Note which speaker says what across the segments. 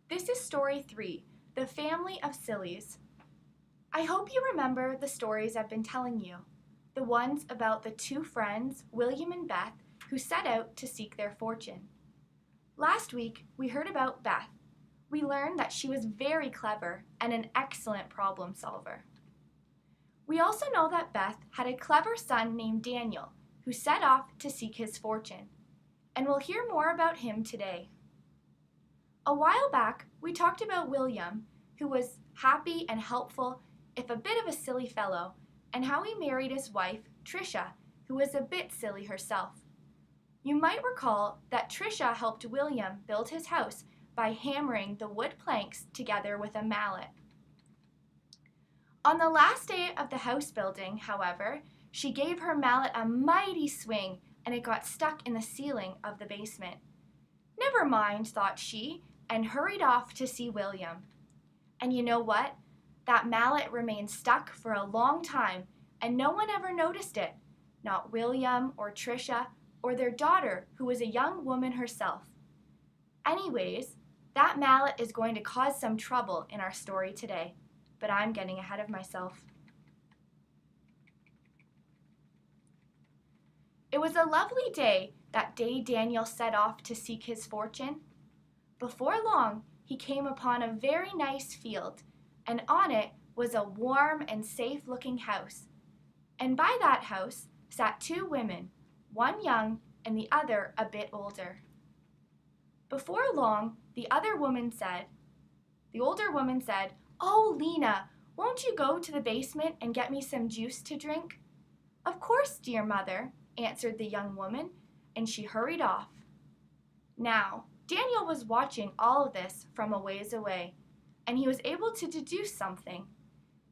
Speaker 1: This is story 3, The Family of Sillies. I hope you remember the stories I've been telling you, the ones about the two friends, William and Beth, who set out to seek their fortune. Last week, we heard about Beth. We learned that she was very clever and an excellent problem solver. We also know that Beth had a clever son named Daniel, who set off to seek his fortune, and we'll hear more about him today. A while back, we talked about William, who was happy and helpful, if a bit of a silly fellow, and how he married his wife, Tricia, who was a bit silly herself. You might recall that Tricia helped William build his house by hammering the wood planks together with a mallet. On the last day of the house building, however, she gave her mallet a mighty swing and it got stuck in the ceiling of the basement. Never mind, thought she, and hurried off to see William. And you know what? That mallet remained stuck for a long time, and no one ever noticed it. Not William or Tricia or their daughter, who was a young woman herself. Anyways, that mallet is going to cause some trouble in our story today, but I'm getting ahead of myself. It was a lovely day that day Daniel set off to seek his fortune. Before long, he came upon a very nice field, and on it was a warm and safe-looking house. And by that house sat two women, one young and the other a bit older. Before long, the older woman said, "Oh, Lena, won't you go to the basement and get me some juice to drink?" "Of course, dear mother," answered the young woman, and she hurried off. Now, Daniel was watching all of this from a ways away, and he was able to deduce something.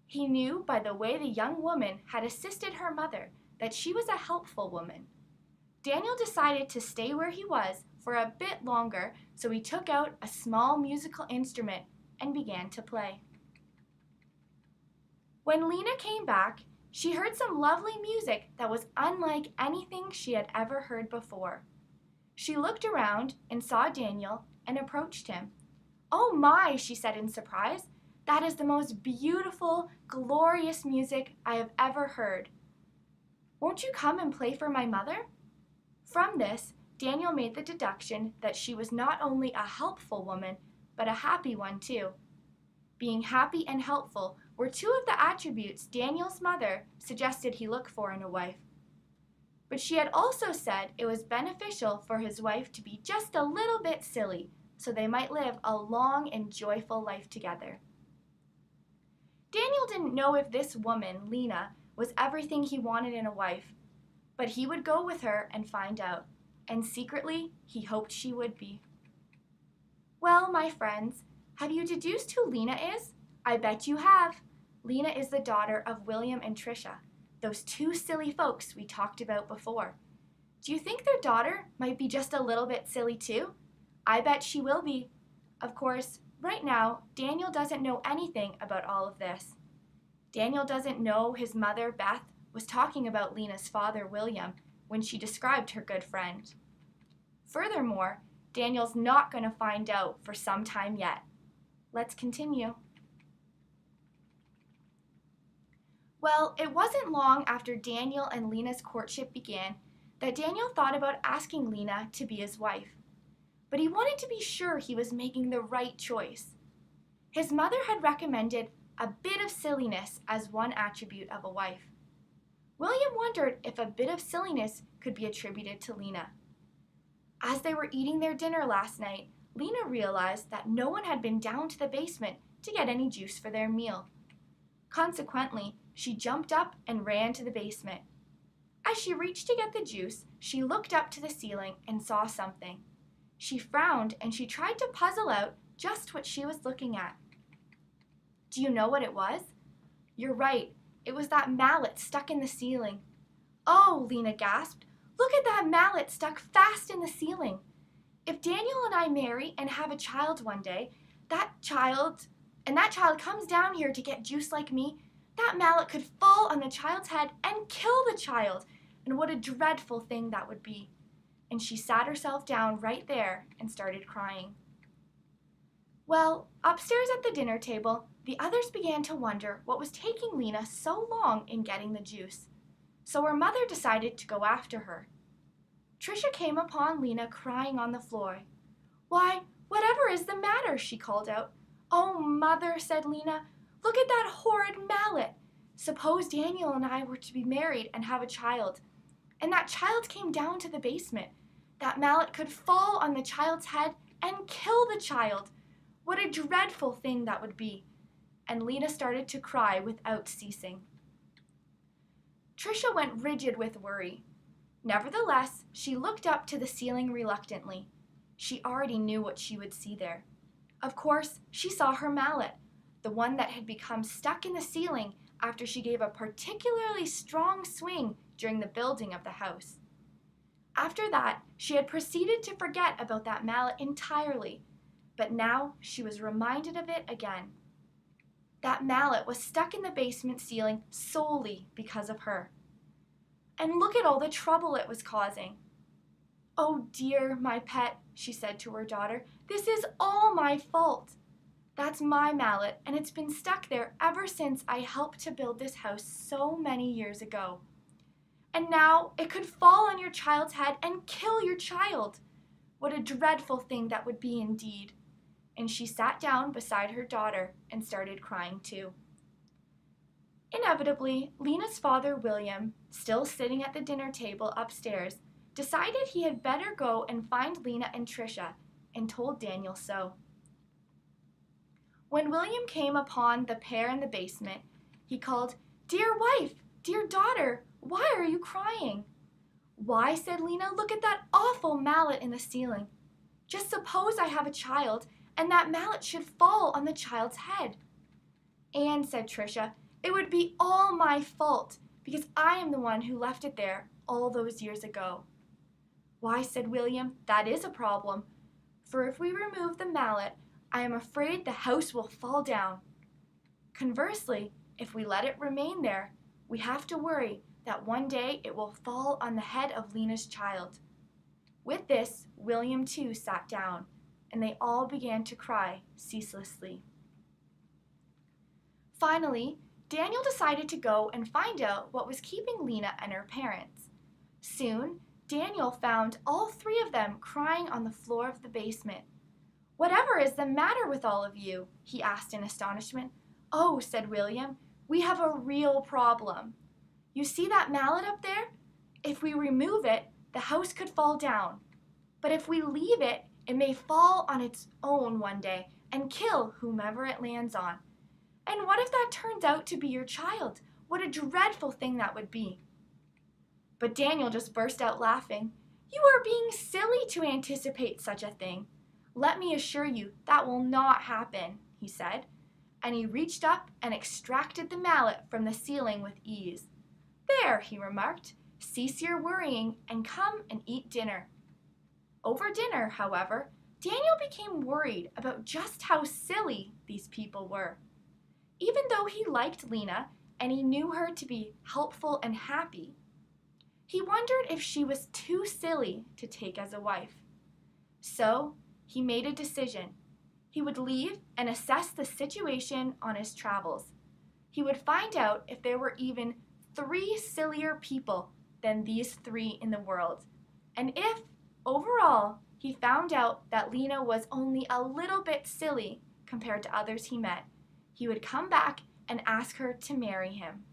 Speaker 1: He knew by the way the young woman had assisted her mother that she was a helpful woman. Daniel decided to stay where he was for a bit longer, so he took out a small musical instrument and began to play. When Lena came back, she heard some lovely music that was unlike anything she had ever heard before. She looked around and saw Daniel and approached him. "Oh my," she said in surprise, "that is the most beautiful, glorious music I have ever heard. Won't you come and play for my mother?" From this, Daniel made the deduction that she was not only a helpful woman, but a happy one too. Being happy and helpful were two of the attributes Daniel's mother suggested he look for in a wife. But she had also said it was beneficial for his wife to be just a little bit silly, so they might live a long and joyful life together. Daniel didn't know if this woman, Lena, was everything he wanted in a wife, but he would go with her and find out, and secretly he hoped she would be. Well, my friends, have you deduced who Lena is? I bet you have. Lena is the daughter of William and Tricia, those two silly folks we talked about before. Do you think their daughter might be just a little bit silly too? I bet she will be. Of course, right now, Daniel doesn't know anything about all of this. Daniel doesn't know his mother, Beth, was talking about Lena's father, William, when she described her good friend. Furthermore, Daniel's not going to find out for some time yet. Let's continue. Well, it wasn't long after Daniel and Lena's courtship began that Daniel thought about asking Lena to be his wife. But he wanted to be sure he was making the right choice. His mother had recommended a bit of silliness as one attribute of a wife. William wondered if a bit of silliness could be attributed to Lena. As they were eating their dinner last night, Lena realized that no one had been down to the basement to get any juice for their meal. Consequently, she jumped up and ran to the basement. As she reached to get the juice, she looked up to the ceiling and saw something. She frowned and she tried to puzzle out just what she was looking at. Do you know what it was? You're right, it was that mallet stuck in the ceiling. "Oh," Lena gasped, "look at that mallet stuck fast in the ceiling. If Daniel and I marry and have a child one day, that child comes down here to get juice like me, that mallet could fall on the child's head and kill the child, and what a dreadful thing that would be." And she sat herself down right there and started crying. Well, upstairs at the dinner table, the others began to wonder what was taking Lena so long in getting the juice. So her mother decided to go after her. Trisha came upon Lena crying on the floor. "Why, whatever is the matter?" she called out. "Oh, Mother," said Lena, "look at that horrid mallet. Suppose Daniel and I were to be married and have a child, and that child came down to the basement. That mallet could fall on the child's head and kill the child. What a dreadful thing that would be." And Lena started to cry without ceasing. Trisha went rigid with worry. Nevertheless, she looked up to the ceiling reluctantly. She already knew what she would see there. Of course, she saw her mallet, the one that had become stuck in the ceiling after she gave a particularly strong swing during the building of the house. After that, she had proceeded to forget about that mallet entirely, but now she was reminded of it again. That mallet was stuck in the basement ceiling solely because of her. And look at all the trouble it was causing. "Oh dear, my pet," she said to her daughter, "this is all my fault. That's my mallet, and it's been stuck there ever since I helped to build this house so many years ago. And now it could fall on your child's head and kill your child. What a dreadful thing that would be indeed." And she sat down beside her daughter and started crying too. Inevitably, Lena's father, William, still sitting at the dinner table upstairs, decided he had better go and find Lena and Trisha, and told Daniel so. When William came upon the pair in the basement, he called, "Dear wife, dear daughter, why are you crying?" "Why," said Lena, "look at that awful mallet in the ceiling. Just suppose I have a child, and that mallet should fall on the child's head." "And," said Trisha, "it would be all my fault, because I am the one who left it there all those years ago." "Why," said William, "that is a problem, for if we remove the mallet, I am afraid the house will fall down. Conversely, if we let it remain there, we have to worry that one day it will fall on the head of Lena's child." With this, William too sat down, and they all began to cry ceaselessly. Finally, Daniel decided to go and find out what was keeping Lena and her parents. Soon, Daniel found all three of them crying on the floor of the basement. "Whatever is the matter with all of you?" he asked in astonishment. "Oh," said William, "we have a real problem. You see that mallet up there? If we remove it, the house could fall down. But if we leave it, it may fall on its own one day and kill whomever it lands on. And what if that turns out to be your child? What a dreadful thing that would be." But Daniel just burst out laughing. "You are being silly to anticipate such a thing. Let me assure you that will not happen," he said, and he reached up and extracted the mallet from the ceiling with ease. "There," he remarked, "cease your worrying and come and eat dinner." Over dinner, however, Daniel became worried about just how silly these people were. Even though he liked Lena and he knew her to be helpful and happy, he wondered if she was too silly to take as a wife. So he made a decision. He would leave and assess the situation on his travels. He would find out if there were even 3 sillier people than these 3 in the world. And if, overall, he found out that Lena was only a little bit silly compared to others he met, he would come back and ask her to marry him.